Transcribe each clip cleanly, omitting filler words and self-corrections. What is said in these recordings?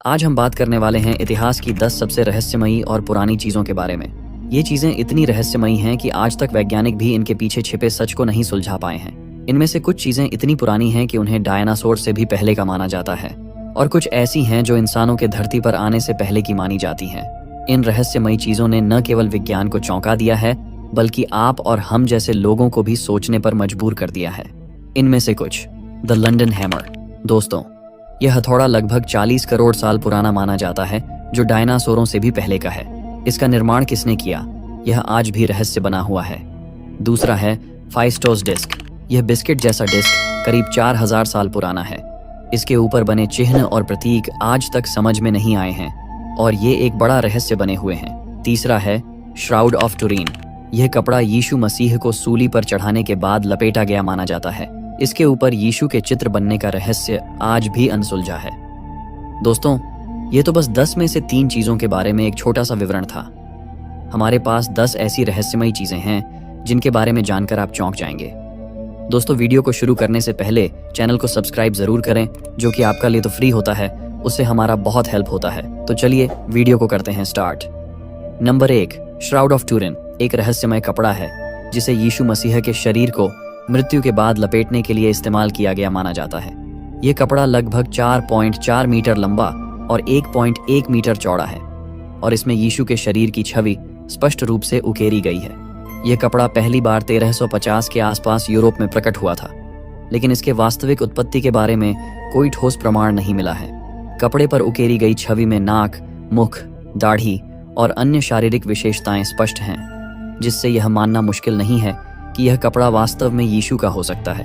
आज हम बात करने वाले हैं इतिहास की 10 सबसे रहस्यमयी और पुरानी चीज़ों के बारे में। ये चीज़ें इतनी रहस्यमयी हैं कि आज तक वैज्ञानिक भी इनके पीछे छिपे सच को नहीं सुलझा पाए हैं। इनमें से कुछ चीज़ें इतनी पुरानी हैं कि उन्हें डायनासोर से भी पहले का माना जाता है, और कुछ ऐसी हैं जो इंसानों के धरती पर आने से पहले की मानी जाती हैं। इन रहस्यमयी चीज़ों ने न केवल विज्ञान को चौंका दिया है, बल्कि आप और हम जैसे लोगों को भी सोचने पर मजबूर कर दिया है। इनमें से कुछ: द लंदन हैमर। दोस्तों, यह हथौड़ा लगभग 40 करोड़ साल पुराना माना जाता है, जो डायनासोरों से भी पहले का है। इसका निर्माण किसने किया, यह आज भी रहस्य बना हुआ है। दूसरा है फाइस्टोस डिस्क। यह बिस्किट जैसा डिस्क करीब 4000 साल पुराना है। इसके ऊपर बने चिन्ह और प्रतीक आज तक समझ में नहीं आए हैं, और ये एक बड़ा रहस्य बने हुए हैं। तीसरा है श्राउड ऑफ टुरीन। यह कपड़ा यीशु मसीह को सूली पर चढ़ाने के बाद लपेटा गया माना जाता है। इसके ऊपर यीशु के चित्र बनने का रहस्य आज भी अनसुलझा है। दोस्तों, ये तो बस 10 में से 3 चीज़ों के बारे में एक छोटा सा विवरण था। हमारे पास 10 ऐसी रहस्यमयी चीज़ें हैं जिनके बारे में जानकर आप चौंक जाएंगे। दोस्तों, वीडियो को शुरू करने से पहले चैनल को सब्सक्राइब ज़रूर करें, जो कि आपका लिए तो फ्री होता है, उससे हमारा बहुत हेल्प होता है। तो चलिए वीडियो को करते हैं स्टार्ट। नंबर 1, श्राउड ऑफ टुरीन एक रहस्यमय कपड़ा है जिसे यीशु मसीह के शरीर को मृत्यु के बाद लपेटने के लिए इस्तेमाल किया गया माना जाता है। यह कपड़ा लगभग 4.4 मीटर लंबा और 1.1 मीटर चौड़ा है, और इसमें यीशु के शरीर की छवि स्पष्ट रूप से उकेरी गई है। यह कपड़ा पहली बार 1350 के आसपास यूरोप में प्रकट हुआ था, लेकिन इसके वास्तविक उत्पत्ति के बारे में कोई ठोस प्रमाण नहीं मिला है। कपड़े पर उकेरी गई छवि में नाक, मुख, दाढ़ी और अन्य शारीरिक विशेषताएं स्पष्ट हैं, जिससे यह मानना मुश्किल नहीं है कि यह कपड़ा वास्तव में यीशु का हो सकता है।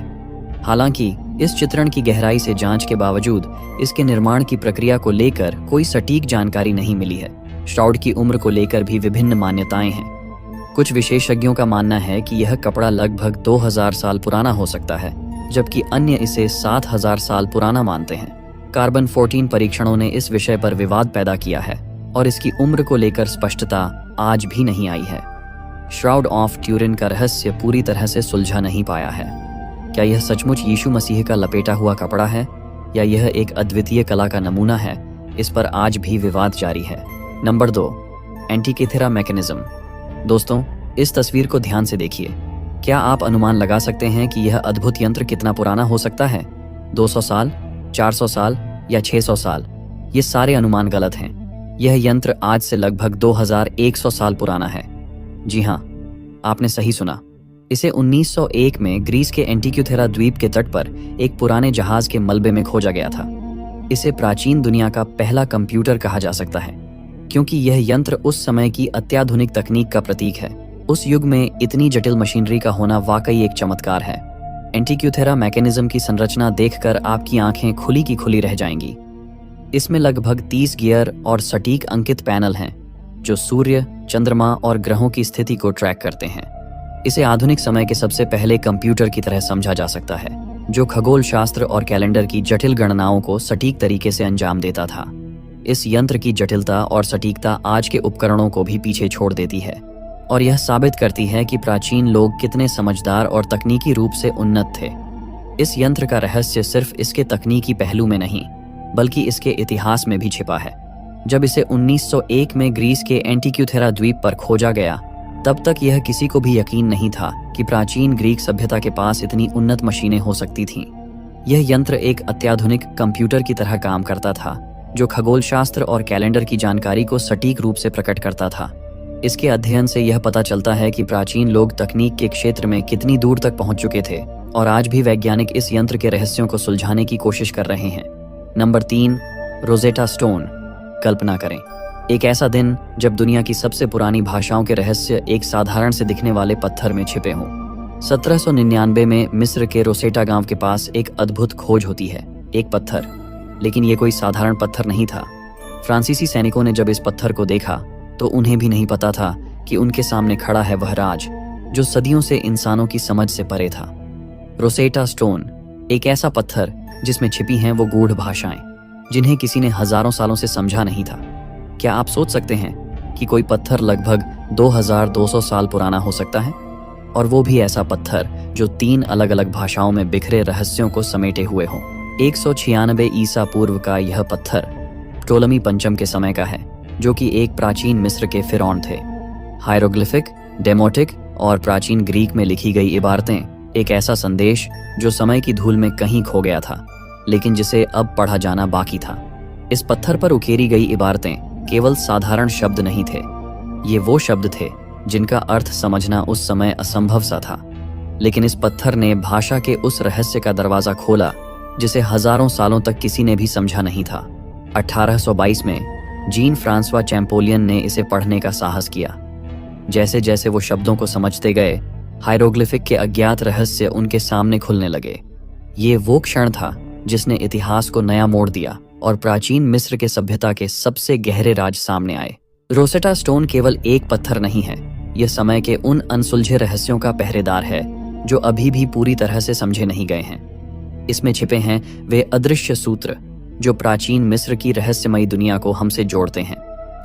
हालांकि इस चित्रण की गहराई से जांच के बावजूद इसके निर्माण की प्रक्रिया को लेकर कोई सटीक जानकारी नहीं मिली है। श्राउड की उम्र को लेकर भी विभिन्न मान्यताएं हैं। कुछ विशेषज्ञों का मानना है कि यह कपड़ा लगभग 2000 साल पुराना हो सकता है, जबकि अन्य इसे 7000 साल पुराना मानते हैं। कार्बन 14 परीक्षणों ने इस विषय पर विवाद पैदा किया है, और इसकी उम्र को लेकर स्पष्टता आज भी नहीं आई है। श्राउड ऑफ टुरीन का रहस्य पूरी तरह से सुलझा नहीं पाया है। क्या यह सचमुच यीशु मसीह का लपेटा हुआ कपड़ा है, या यह एक अद्वितीय कला का नमूना है? इस पर आज भी विवाद जारी है। Number 2, Antikythera mechanism. दोस्तों, इस तस्वीर को ध्यान से देखिए। क्या आप अनुमान लगा सकते हैं कि यह अद्भुत यंत्र कितना पुराना हो सकता है? 200 साल, 400 साल या 600 साल? ये सारे अनुमान गलत हैं। यह यंत्र आज से लगभग 2100 साल पुराना है। जी हाँ, आपने सही सुना। इसे 1901 में ग्रीस के एंटीक्यूथेरा द्वीप के तट पर एक पुराने जहाज के मलबे में खोजा गया था। इसे प्राचीन दुनिया का पहला कंप्यूटर कहा जा सकता है, क्योंकि यह यंत्र उस समय की अत्याधुनिक तकनीक का प्रतीक है। उस युग में इतनी जटिल मशीनरी का होना वाकई एक चमत्कार है। एंटीक्यूथेरा मैकेनिज्म की संरचना देखकर आपकी आंखें खुली की खुली रह जाएंगी। इसमें लगभग 30 गियर और सटीक अंकित पैनल हैं, जो सूर्य, चंद्रमा और ग्रहों की स्थिति को ट्रैक करते हैं। इसे आधुनिक समय के सबसे पहले कंप्यूटर की तरह समझा जा सकता है, जो खगोल शास्त्र और कैलेंडर की जटिल गणनाओं को सटीक तरीके से अंजाम देता था। इस यंत्र की जटिलता और सटीकता आज के उपकरणों को भी पीछे छोड़ देती है, और यह साबित करती है कि प्राचीन लोग कितने समझदार और तकनीकी रूप से उन्नत थे। इस यंत्र का रहस्य सिर्फ इसके तकनीकी पहलू में नहीं, बल्कि इसके इतिहास में भी छिपा है। जब इसे 1901 में ग्रीस के एंटीक्यूथेरा द्वीप पर खोजा गया, तब तक यह किसी को भी यकीन नहीं था कि प्राचीन ग्रीक सभ्यता के पास इतनी उन्नत मशीनें हो सकती थीं। यह यंत्र एक अत्याधुनिक कंप्यूटर की तरह काम करता था, जो खगोल शास्त्र और कैलेंडर की जानकारी को सटीक रूप से प्रकट करता था। इसके अध्ययन से यह पता चलता है कि प्राचीन लोग तकनीक के क्षेत्र में कितनी दूर तक पहुंच चुके थे, और आज भी वैज्ञानिक इस यंत्र के रहस्यों को सुलझाने की कोशिश कर रहे हैं। Number 3, Rosetta stone. कल्पना करें, एक ऐसा दिन जब दुनिया की सबसे पुरानी भाषाओं के रहस्य एक साधारण से दिखने वाले पत्थर में छिपे हों। 1799 में मिस्र के रोसेटा गांव के पास एक अद्भुत खोज होती है, एक पत्थर। लेकिन ये कोई साधारण पत्थर नहीं था। फ्रांसीसी सैनिकों ने जब इस पत्थर को देखा, तो उन्हें भी नहीं पता था कि उनके सामने खड़ा है वह राज, जो सदियों से इंसानों की समझ से परे था। रोसेटा स्टोन एक ऐसा पत्थर जिसमें छिपी हैं वो गूढ़ भाषाएं, जिन्हें किसी ने हजारों सालों से समझा नहीं था। क्या आप सोच सकते हैं कि कोई पत्थर लगभग 2200 साल पुराना हो सकता है? और वो भी ऐसा पत्थर जो 3 अलग अलग भाषाओं में बिखरे रहस्यों को समेटे हुए हो। 196 ईसा पूर्व का यह पत्थर टोलमी पंचम के समय का है, जो कि एक प्राचीन मिस्र के फिरौन थे। हायरोग्लिफिक, डेमोटिक और प्राचीन ग्रीक में लिखी गई इबारतें एक ऐसा संदेश जो समय की धूल में कहीं खो गया था, लेकिन जिसे अब पढ़ा जाना बाकी था। इस पत्थर पर उकेरी गई इबारतें केवल साधारण शब्द नहीं थे, ये वो शब्द थे जिनका अर्थ समझना उस समय असंभव सा था। लेकिन इस पत्थर ने भाषा के उस रहस्य का दरवाजा खोला जिसे हजारों सालों तक किसी ने भी समझा नहीं था। 1822 में जीन फ्रांसवा चैंपोलियन ने इसे पढ़ने का साहस किया। जैसे जैसे वो शब्दों को समझते गए, हायरोग्लिफिक के अज्ञात रहस्य उनके सामने खुलने लगे। ये वो क्षण था जिसने इतिहास को नया मोड़ दिया और प्राचीन मिस्र के सभ्यता के सबसे गहरे राज सामने आए। रोसेटा स्टोन केवल एक पत्थर नहीं है, यह समय के उन अनसुलझे रहस्यों का पहरेदार है जो अभी भी पूरी तरह से समझे नहीं गए हैं। इसमें छिपे हैं वे अदृश्य सूत्र जो प्राचीन मिस्र की रहस्यमयी दुनिया को हमसे जोड़ते हैं।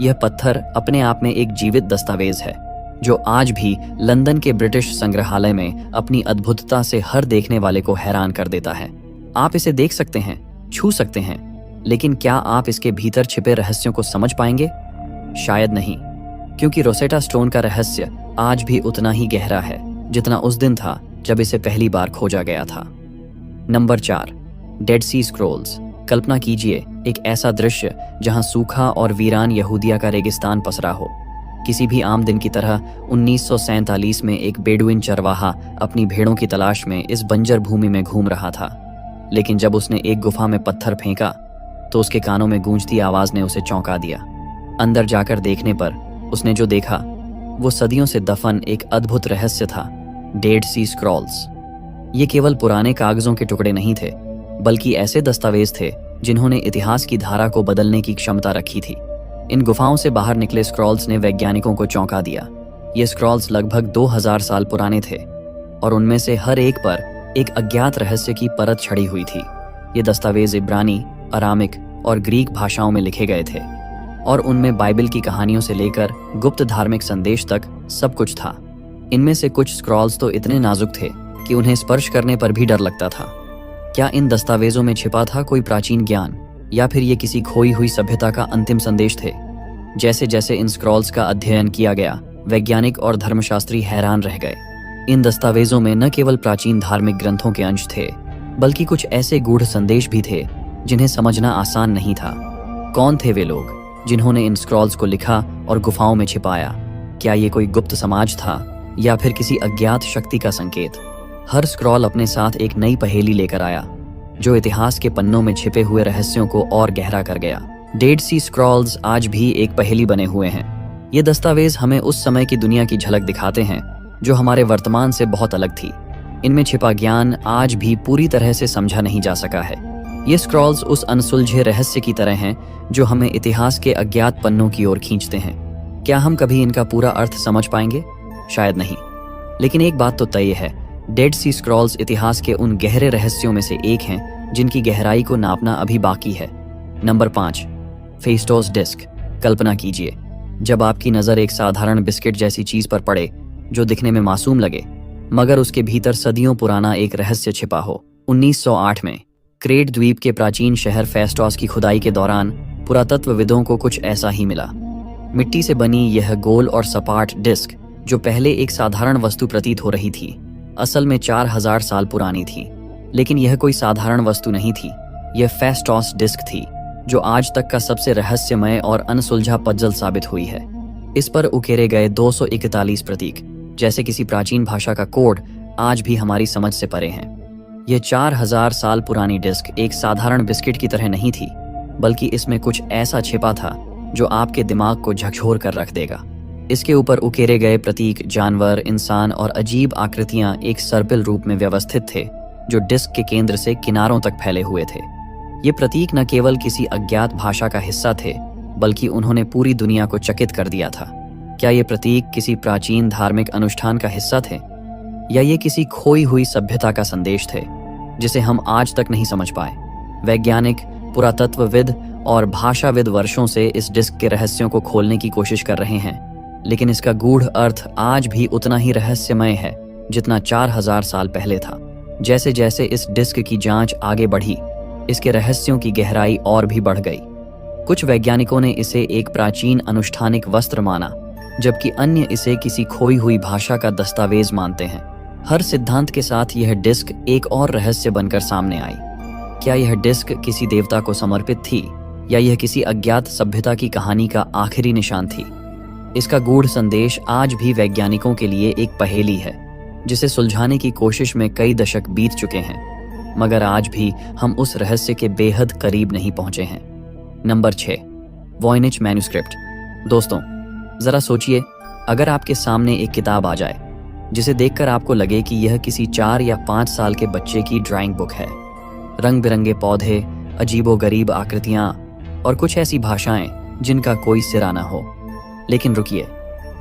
यह पत्थर अपने आप में एक जीवित दस्तावेज है जो आज भी लंदन के ब्रिटिश संग्रहालय में अपनी अद्भुतता से हर देखने वाले को हैरान कर देता है। आप इसे देख सकते हैं, छू सकते हैं, लेकिन क्या आप इसके भीतर छिपे रहस्यों को समझ पाएंगे? शायद नहीं, क्योंकि रोसेटा स्टोन का रहस्य आज भी उतना ही गहरा है जितना उस दिन था जब इसे पहली बार खोजा गया था। नंबर 4, डेड सी स्क्रॉल्स। कल्पना कीजिए एक ऐसा दृश्य जहां सूखा और वीरान यहूदिया का रेगिस्तान पसरा हो। किसी भी आम दिन की तरह 1947 में एक बेडुइन चरवाहा अपनी भेड़ों की तलाश में इस बंजर भूमि में घूम रहा था। लेकिन जब उसने एक गुफा में पत्थर फेंका तो उसके कानों में गूंजती आवाज ने उसे चौंका दिया। अंदर जाकर देखने पर उसने जो देखा वो सदियों से दफन एक अद्भुत रहस्य था, डेड सी स्क्रॉल्स। ये केवल पुराने कागजों के टुकड़े नहीं थे, बल्कि ऐसे दस्तावेज थे जिन्होंने इतिहास की धारा को बदलने की क्षमता रखी थी। इन गुफाओं से बाहर निकले स्क्रॉल्स ने वैज्ञानिकों को चौंका दिया। ये स्क्रॉल्स लगभग 2000 साल पुराने थे और उनमें से हर एक पर एक अज्ञात रहस्य की परत छड़ी हुई थी। ये दस्तावेज इब्रानी, अरामिक और ग्रीक भाषाओं में लिखे गए थे और उनमें बाइबल की कहानियों से लेकर गुप्त धार्मिक संदेश तक सब कुछ था। इनमें से कुछ स्क्रॉल्स तो इतने नाजुक थे कि उन्हें स्पर्श करने पर भी डर लगता था। क्या इन दस्तावेजों में छिपा था कोई प्राचीन ज्ञान, या फिर ये किसी खोई हुई सभ्यता का अंतिम संदेश थे? जैसे जैसे इन स्क्रॉल्स का अध्ययन किया गया, वैज्ञानिक और धर्मशास्त्री हैरान रह गए। इन दस्तावेजों में न केवल प्राचीन धार्मिक ग्रंथों के अंश थे, बल्कि कुछ ऐसे गूढ़ संदेश भी थे जिन्हें समझना आसान नहीं था। कौन थे वे लोग जिन्होंने इन स्क्रॉल्स को लिखा और गुफाओं में छिपाया? क्या ये कोई गुप्त समाज था या फिर किसी अज्ञात शक्ति का संकेत? हर स्क्रॉल अपने साथ एक नई पहेली लेकर आया जो इतिहास के पन्नों में छिपे हुए रहस्यों को और गहरा कर गया। डेड सी स्क्रॉल्स आज भी एक पहेली बने हुए हैं। ये दस्तावेज हमें उस समय की दुनिया की झलक दिखाते हैं जो हमारे वर्तमान से बहुत अलग थी। इनमें छिपा ज्ञान आज भी पूरी तरह से समझा नहीं जा सका है। ये स्क्रॉल्स उस अनसुलझे रहस्य की तरह हैं जो हमें इतिहास के अज्ञात पन्नों की ओर खींचते हैं। क्या हम कभी इनका पूरा अर्थ समझ पाएंगे? शायद नहीं, लेकिन एक बात तो तय है, डेड सी स्क्रॉल्स इतिहास के उन गहरे रहस्यों में से एक हैं जिनकी गहराई को नापना अभी बाकी है। Number 5, फेस्टोस disc. कल्पना कीजिए जब आपकी नज़र एक साधारण बिस्किट जैसी चीज पर पड़े जो दिखने में मासूम लगे, मगर उसके भीतर सदियों पुराना एक रहस्य छिपा हो। 1908 में क्रेट द्वीप के प्राचीन शहर फेस्टोस की खुदाई के दौरान पुरातत्वविदों को कुछ ऐसा ही मिला। मिट्टी से बनी यह गोल और सपाट डिस्क, जो पहले एक साधारण वस्तु प्रतीत हो रही थी, असल में 4000 साल पुरानी थी। लेकिन यह कोई साधारण वस्तु नहीं थी, यह फेस्टोस डिस्क थी जो आज तक का सबसे रहस्यमय और अनसुलझा पजल साबित हुई है। इस पर उकेरे गए 241 प्रतीक, जैसे किसी प्राचीन भाषा का कोड, आज भी हमारी समझ से परे हैं। यह 4000 साल पुरानी डिस्क एक साधारण बिस्किट की तरह नहीं थी, बल्कि इसमें कुछ ऐसा छिपा था जो आपके दिमाग को झकझोर कर रख देगा। इसके ऊपर उकेरे गए प्रतीक जानवर, इंसान और अजीब आकृतियां एक सर्पिल रूप में व्यवस्थित थे जो डिस्क के केंद्र से किनारों तक फैले हुए थे। ये प्रतीक न केवल किसी अज्ञात भाषा का हिस्सा थे, बल्कि उन्होंने पूरी दुनिया को चकित कर दिया था। क्या ये प्रतीक किसी प्राचीन धार्मिक अनुष्ठान का हिस्सा थे, या ये किसी खोई हुई सभ्यता का संदेश थे जिसे हम आज तक नहीं समझ पाए? वैज्ञानिक, पुरातत्वविद और भाषाविद वर्षों से इस डिस्क के रहस्यों को खोलने की कोशिश कर रहे हैं, लेकिन इसका गूढ़ अर्थ आज भी उतना ही रहस्यमय है जितना 4000 साल पहले था। जैसे जैसे इस डिस्क की जांच आगे बढ़ी, इसके रहस्यों की गहराई और भी बढ़ गई। कुछ वैज्ञानिकों ने इसे एक प्राचीन अनुष्ठानिक वस्त्र माना, जबकि अन्य इसे किसी खोई हुई भाषा का दस्तावेज मानते हैं। हर सिद्धांत के साथ यह डिस्क एक और रहस्य बनकर सामने आई। क्या यह डिस्क किसी देवता को समर्पित थी, या यह किसी अज्ञात सभ्यता की कहानी का आखिरी निशान थी? इसका गूढ़ संदेश आज भी वैज्ञानिकों के लिए एक पहेली है, जिसे सुलझाने की कोशिश में कई दशक बीत चुके हैं, मगर आज भी हम उस रहस्य के बेहद करीब नहीं पहुंचे हैं। Number 6, Voynich manuscript. दोस्तों, जरा सोचिए, अगर आपके सामने एक किताब आ जाए जिसे देखकर आपको लगे कि यह किसी 4 या 5 साल के बच्चे की ड्राइंग बुक है। रंग बिरंगे पौधे, अजीबोगरीब आकृतियां और कुछ ऐसी भाषाएं जिनका कोई सिरा ना हो। लेकिन रुकिए,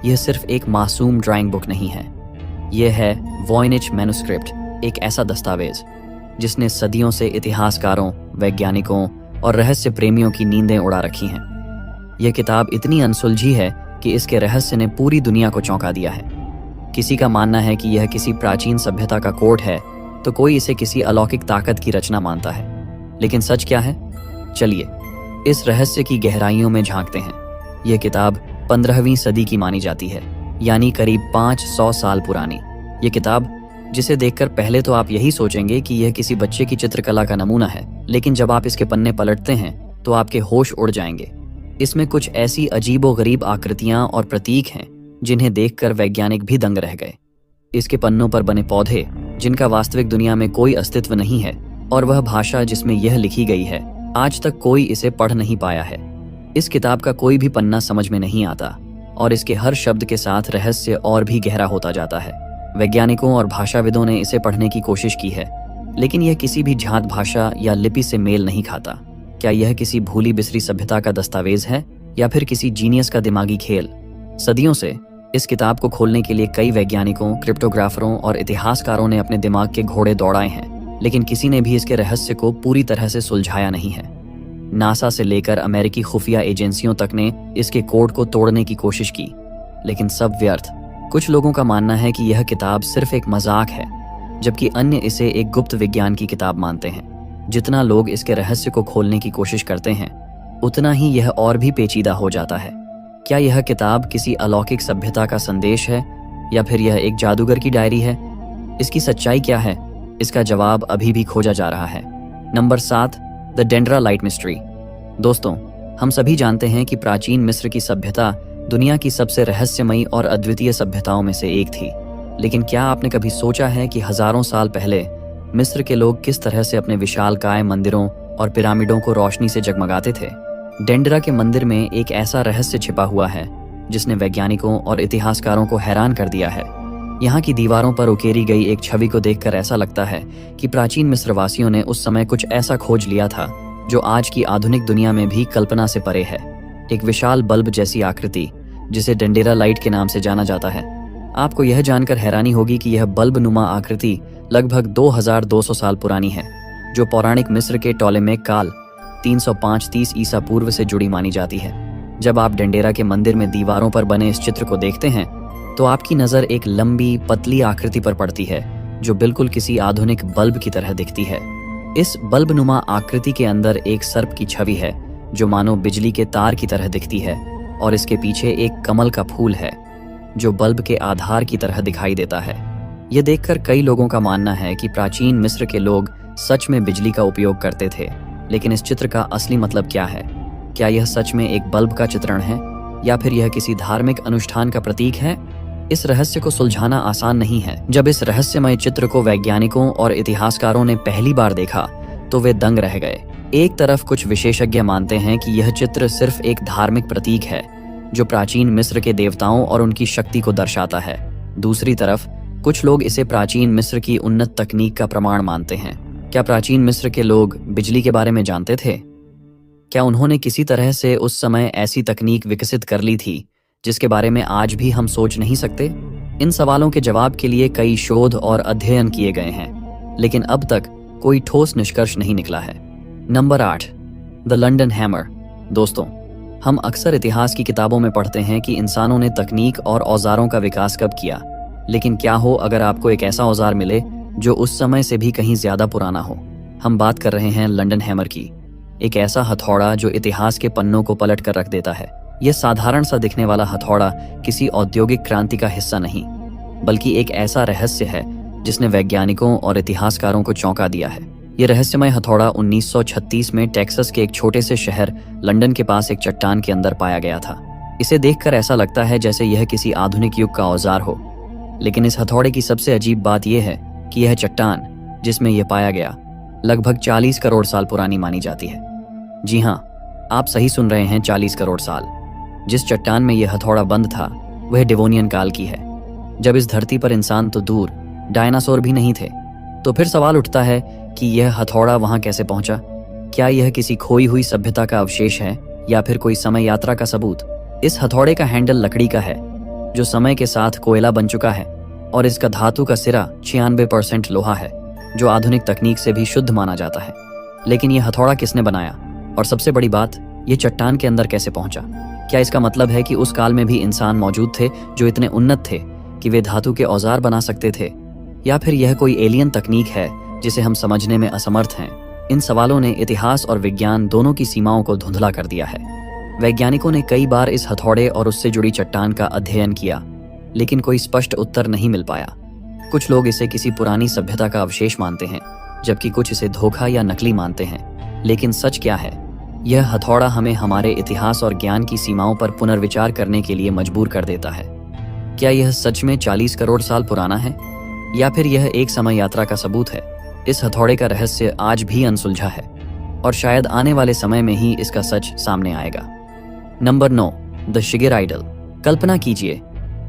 यह सिर्फ एक मासूम ड्राइंग बुक नहीं है। यह है वॉयनिच मैन्युस्क्रिप्ट, एक ऐसा दस्तावेज जिसने सदियों से इतिहासकारों, वैज्ञानिकों और रहस्य प्रेमियों की नींदें उड़ा रखी हैं। यह किताब इतनी अनसुलझी है कि इसके रहस्य ने पूरी दुनिया को चौंका दिया है। किसी का मानना है कि यह किसी प्राचीन सभ्यता का कोड है, तो कोई इसे किसी अलौकिक ताकत की रचना मानता है। लेकिन सच क्या है? चलिए इस रहस्य की गहराइयों में झांकते हैं। यह किताब 15वीं सदी की मानी जाती है, यानी करीब 500 साल पुरानी। यह किताब, जिसे देखकर पहले तो आप यही सोचेंगे कि यह किसी बच्चे की चित्रकला का नमूना है, लेकिन जब आप इसके पन्ने पलटते हैं तो आपके होश उड़ जाएंगे। इसमें कुछ ऐसी अजीबोगरीब आकृतियां और प्रतीक हैं जिन्हें देखकर वैज्ञानिक भी दंग रह गए। इसके पन्नों पर बने पौधे जिनका वास्तविक दुनिया में कोई अस्तित्व नहीं है, और वह भाषा जिसमें यह लिखी गई है, आज तक कोई इसे पढ़ नहीं पाया है। इस किताब का कोई भी पन्ना समझ में नहीं आता, और इसके हर शब्द के साथ रहस्य और भी गहरा होता जाता है। वैज्ञानिकों और भाषाविदों ने इसे पढ़ने की कोशिश की है, लेकिन यह किसी भी जात भाषा या लिपि से मेल नहीं खाता। क्या यह किसी भूली बिसरी सभ्यता का दस्तावेज है, या फिर किसी जीनियस का दिमागी खेल? सदियों से इस किताब को खोलने के लिए कई वैज्ञानिकों, क्रिप्टोग्राफरों और इतिहासकारों ने अपने दिमाग के घोड़े दौड़ाए हैं, लेकिन किसी ने भी इसके रहस्य को पूरी तरह से सुलझाया नहीं है। नासा से लेकर अमेरिकी खुफिया एजेंसियों तक ने इसके कोड को तोड़ने की कोशिश की, लेकिन सब व्यर्थ। कुछ लोगों का मानना है कि यह किताब सिर्फ एक मजाक है, जबकि अन्य इसे एक गुप्त विज्ञान की किताब मानते हैं। जितना लोग इसके रहस्य को खोलने की कोशिश करते हैं, उतना ही यह और भी पेचीदा हो जाता है। क्या यह किताब किसी अलौकिक सभ्यता का संदेश है, या फिर यह एक जादूगर की डायरी है? इसकी सच्चाई क्या है? इसका जवाब अभी भी खोजा जा रहा है। Number 7, the Dendera light mystery. दोस्तों, हम सभी जानते हैं कि प्राचीन मिस्र की सभ्यता दुनिया की सबसे रहस्यमयी और अद्वितीय सभ्यताओं में से एक थी। लेकिन क्या आपने कभी सोचा है कि हजारों साल पहले मिस्र के लोग किस तरह से अपने विशालकाय मंदिरों और पिरामिडों को रोशनी से जगमगाते थे? डेंड्रा के मंदिर में एक ऐसा रहस्य छिपा हुआ है जिसने वैज्ञानिकों और इतिहासकारों को हैरान कर दिया है। यहाँ की दीवारों पर उकेरी गई एक छवि को देखकर ऐसा लगता है कि प्राचीन मिस्रवासियों ने उस समय कुछ ऐसा खोज लिया था जो आज की आधुनिक दुनिया में भी कल्पना से परे है। एक विशाल बल्ब जैसी आकृति, जिसे डेंड्रालाइट के नाम से जाना जाता है। आपको यह जानकर हैरानी होगी कि यह बल्ब नुमा आकृति लगभग 2200 साल पुरानी है, जो पौराणिक मिस्र के टॉलेमेक काल 305-30 ईसा पूर्व से जुड़ी मानी जाती है। जब आप डेंडेरा के मंदिर में दीवारों पर बने इस चित्र को देखते हैं, तो आपकी नज़र एक लंबी पतली आकृति पर पड़ती है, जो बिल्कुल किसी आधुनिक बल्ब की तरह दिखती है। इस बल्ब नुमा आकृति के अंदर एक सर्प की छवि है, जो मानो बिजली के तार की तरह दिखती है, और इसके पीछे एक कमल का फूल है, जो बल्ब के आधार की तरह दिखाई देता है। यह देखकर कई लोगों का मानना है कि प्राचीन मिस्र के लोग सच में बिजली का उपयोग करते थे। लेकिन इस चित्र का असली मतलब क्या है? क्या यह सच में एक बल्ब का चित्रण है, या फिर यह किसी धार्मिक अनुष्ठान का प्रतीक है? इस रहस्य को सुलझाना आसान नहीं है। जब इस रहस्यमय चित्र को वैज्ञानिकों और इतिहासकारों ने पहली बार देखा, तो वे दंग रह गए। एक तरफ कुछ विशेषज्ञ मानते हैं कि यह चित्र सिर्फ एक धार्मिक प्रतीक है, जो प्राचीन मिस्र के देवताओं और उनकी शक्ति को दर्शाता है। दूसरी तरफ कुछ लोग इसे प्राचीन मिस्र की उन्नत तकनीक का प्रमाण मानते हैं। क्या प्राचीन मिस्र के लोग बिजली के बारे में जानते थे? क्या उन्होंने किसी तरह से उस समय ऐसी तकनीक विकसित कर ली थी जिसके बारे में आज भी हम सोच नहीं सकते? इन सवालों के जवाब के लिए कई शोध और अध्ययन किए गए हैं, लेकिन अब तक कोई ठोस निष्कर्ष नहीं निकला है। Number 8, the London hammer. दोस्तों, हम अक्सर इतिहास की किताबों में पढ़ते हैं कि इंसानों ने तकनीक और औजारों का विकास कब किया, लेकिन क्या हो अगर आपको एक ऐसा औजार मिले जो उस समय से भी कहीं ज्यादा पुराना हो? हम बात कर रहे हैं लंदन हैमर की। एक ऐसा हथौड़ा जो इतिहास के पन्नों को पलट कर रख देता है। यह साधारण सा दिखने वाला हथौड़ा किसी औद्योगिक क्रांति का हिस्सा नहीं, बल्कि एक ऐसा रहस्य है जिसने वैज्ञानिकों और इतिहासकारों को चौंका दिया है। यह रहस्यमय हथौड़ा 1936 में टेक्सास के एक छोटे से शहर लंदन के पास एक चट्टान के अंदर पाया गया था। इसे देखकर ऐसा लगता है जैसे यह किसी आधुनिक युग का औजार हो, लेकिन इस हथौड़े की सबसे अजीब बात यह है कि यह चट्टान जिसमें यह पाया गया लगभग 40 करोड़ साल पुरानी मानी जाती है। जी हाँ, आप सही सुन रहे हैं, 40 करोड़ साल। जिस चट्टान में यह हथौड़ा बंद था वह डिवोनियन काल की है, जब इस धरती पर इंसान तो दूर, डायनासोर भी नहीं थे। तो फिर सवाल उठता है कि यह हथौड़ा वहां कैसे पहुंचा? क्या यह किसी खोई हुई सभ्यता का अवशेष है या फिर कोई समय यात्रा का सबूत? इस हथौड़े का हैंडल लकड़ी का है जो समय के साथ कोयला बन चुका है, और इसका धातु का सिरा 96% लोहा है जो आधुनिक तकनीक से भी शुद्ध माना जाता है। लेकिन यह हथौड़ा किसने बनाया? और सबसे बड़ी बात, ये चट्टान के अंदर कैसे पहुंचा? क्या इसका मतलब है कि उस काल में भी इंसान मौजूद थे जो इतने उन्नत थे कि वे धातु के औजार बना सकते थे? या फिर यह कोई एलियन तकनीक है जिसे हम समझने में असमर्थ हैं? इन सवालों ने इतिहास और विज्ञान दोनों की सीमाओं को धुंधला कर दिया है। वैज्ञानिकों ने कई बार इस हथौड़े और उससे जुड़ी चट्टान का अध्ययन किया, लेकिन कोई स्पष्ट उत्तर नहीं मिल पाया। कुछ लोग इसे किसी पुरानी सभ्यता का अवशेष मानते हैं, जबकि कुछ इसे धोखा या नकली मानते हैं। लेकिन सच क्या है? यह हथौड़ा हमें हमारे इतिहास और ज्ञान की सीमाओं पर पुनर्विचार करने के लिए मजबूर कर देता है। क्या यह सच में 40 करोड़ साल पुराना है, या फिर यह एक समय यात्रा का सबूत है? इस हथौड़े का रहस्य आज भी अनसुलझा है, और शायद आने वाले समय में ही इसका सच सामने आएगा। Number 9, the Shigir idol. कल्पना कीजिए,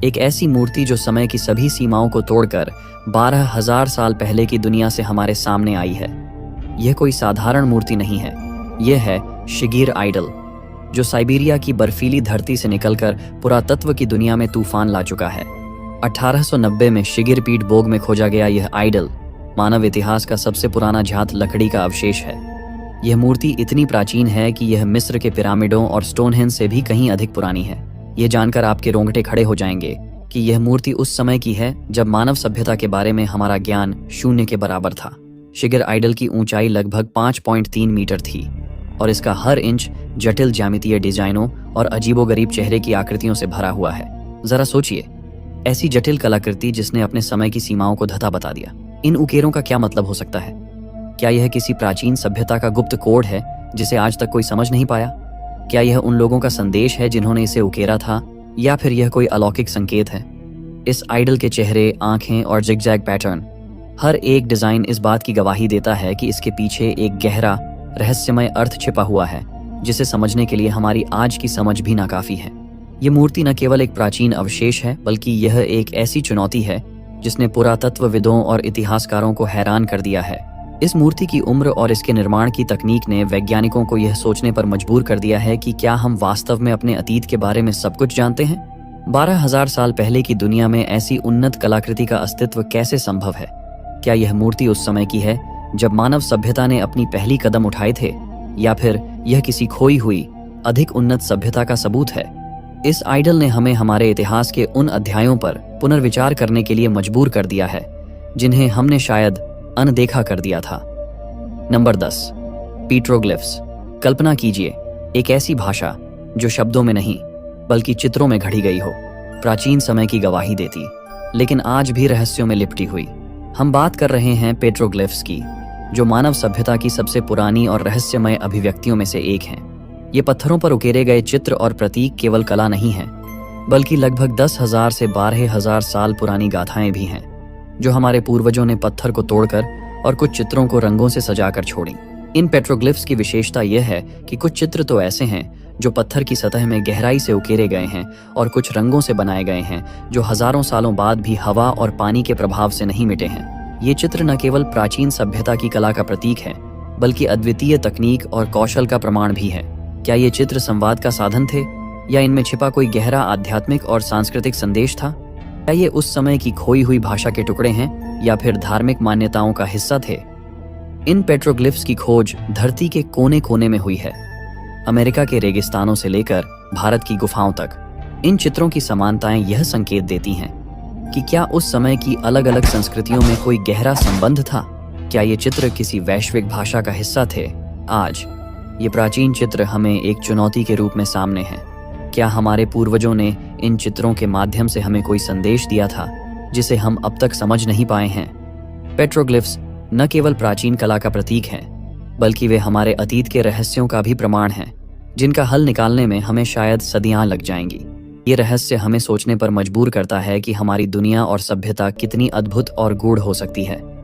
एक ऐसी मूर्ति जो समय की सभी सीमाओं को तोड़कर 12,000 साल पहले की दुनिया से हमारे सामने आई है। यह कोई साधारण मूर्ति नहीं है, यह है शिगिर आइडल, जो साइबेरिया की बर्फीली धरती से निकलकर पुरातत्व की दुनिया में तूफान ला चुका है। 1890 में शिगिर पीठ बोग में खोजा गया यह आइडल मानव इतिहास का सबसे पुराना जात लकड़ी का अवशेष है। यह मूर्ति इतनी प्राचीन है कि यह मिस्र के पिरामिडों और स्टोनहेंज से भी कहीं अधिक पुरानी है। यह जानकर आपके रोंगटे खड़े हो जाएंगे कि यह मूर्ति उस समय की है जब मानव सभ्यता के बारे में हमारा ज्ञान शून्य के बराबर था। शिगिर आइडल की ऊंचाई लगभग 5.3 मीटर थी, और इसका हर इंच जटिल ज्यामितीय डिजाइनों और अजीबोगरीब चेहरे की आकृतियों से भरा हुआ है। जरा सोचिए, ऐसी जटिल कलाकृति जिसने अपने समय की सीमाओं को धता बता दिया। इन उकेरों का क्या मतलब हो सकता है? क्या यह किसी प्राचीन सभ्यता का गुप्त कोड है जिसे आज तक कोई समझ नहीं पाया? क्या यह उन लोगों का संदेश है जिन्होंने इसे उकेरा था, या फिर यह कोई अलौकिक संकेत है? इस आइडल के चेहरे, आंखें और जिगजैग पैटर्न, हर एक डिजाइन इस बात की गवाही देता है कि इसके पीछे एक गहरा रहस्यमय अर्थ छिपा हुआ है, जिसे समझने के लिए हमारी आज की समझ भी नाकाफी है। ये मूर्ति न केवल एक प्राचीन अवशेष है, बल्कि यह एक ऐसी चुनौती है जिसने पुरातत्वविदों और इतिहासकारों को हैरान कर दिया है। इस मूर्ति की उम्र और इसके निर्माण की तकनीक ने वैज्ञानिकों को यह सोचने पर मजबूर कर दिया है कि क्या हम वास्तव में अपने अतीत के बारे में सब कुछ जानते हैं? 12,000 साल पहले की दुनिया में ऐसी उन्नत कलाकृति का अस्तित्व कैसे संभव है? क्या यह मूर्ति उस समय की है जब मानव सभ्यता ने अपनी पहली कदम उठाए थे, या फिर यह किसी खोई हुई अधिक उन्नत सभ्यता का सबूत है? इस आइडल ने हमें हमारे इतिहास के उन अध्यायों पर पुनर्विचार करने के लिए मजबूर कर दिया है जिन्हें हमने शायद अनदेखा कर दिया था। Number 10, petroglyphs. कल्पना कीजिए, एक ऐसी भाषा जो शब्दों में नहीं बल्कि चित्रों में घड़ी गई हो, प्राचीन समय की गवाही देती, लेकिन आज भी रहस्यों में लिपटी हुई। हम बात कर रहे हैं पेट्रोग्लिफ्स की, जो मानव सभ्यता की सबसे पुरानी और रहस्यमय अभिव्यक्तियों में से एक हैं। ये पत्थरों पर उकेरे गए चित्र और प्रतीक केवल कला नहीं हैं, बल्कि लगभग 10,000 से 12,000 साल पुरानी गाथाएं भी हैं, जो हमारे पूर्वजों ने पत्थर को तोड़कर और कुछ चित्रों को रंगों से सजाकर छोड़ी। इन पेट्रोग्लिफ्स की विशेषता यह है कि कुछ चित्र तो ऐसे हैं जो पत्थर की सतह में गहराई से उकेरे गए हैं, और कुछ रंगों से बनाए गए हैं जो हजारों सालों बाद भी हवा और पानी के प्रभाव से नहीं मिटे हैं। ये चित्र न केवल प्राचीन सभ्यता की कला का प्रतीक है, बल्कि अद्वितीय तकनीक और कौशल का प्रमाण भी है। क्या ये चित्र संवाद का साधन थे, या इनमें छिपा कोई गहरा आध्यात्मिक और सांस्कृतिक संदेश था? क्या ये उस समय की खोई हुई भाषा के टुकड़े हैं, या फिर धार्मिक मान्यताओं का हिस्सा थे? इन पेट्रोग्लिफ्स की खोज धरती के कोने कोने में हुई है, अमेरिका के रेगिस्तानों से लेकर भारत की गुफाओं तक। इन चित्रों की समानताएं यह संकेत देती हैं कि क्या उस समय की अलग अलग संस्कृतियों में कोई गहरा संबंध था? क्या ये चित्र किसी वैश्विक भाषा का हिस्सा थे? आज ये प्राचीन चित्र हमें एक चुनौती के रूप में सामने हैं। क्या हमारे पूर्वजों ने इन चित्रों के माध्यम से हमें कोई संदेश दिया था जिसे हम अब तक समझ नहीं पाए हैं? पेट्रोग्लिफ्स न केवल प्राचीन कला का प्रतीक हैं, बल्कि वे हमारे अतीत के रहस्यों का भी प्रमाण हैं, जिनका हल निकालने में हमें शायद सदियां लग जाएंगी। ये रहस्य हमें सोचने पर मजबूर करता है कि हमारी दुनिया और सभ्यता कितनी अद्भुत और गूढ़ हो सकती है।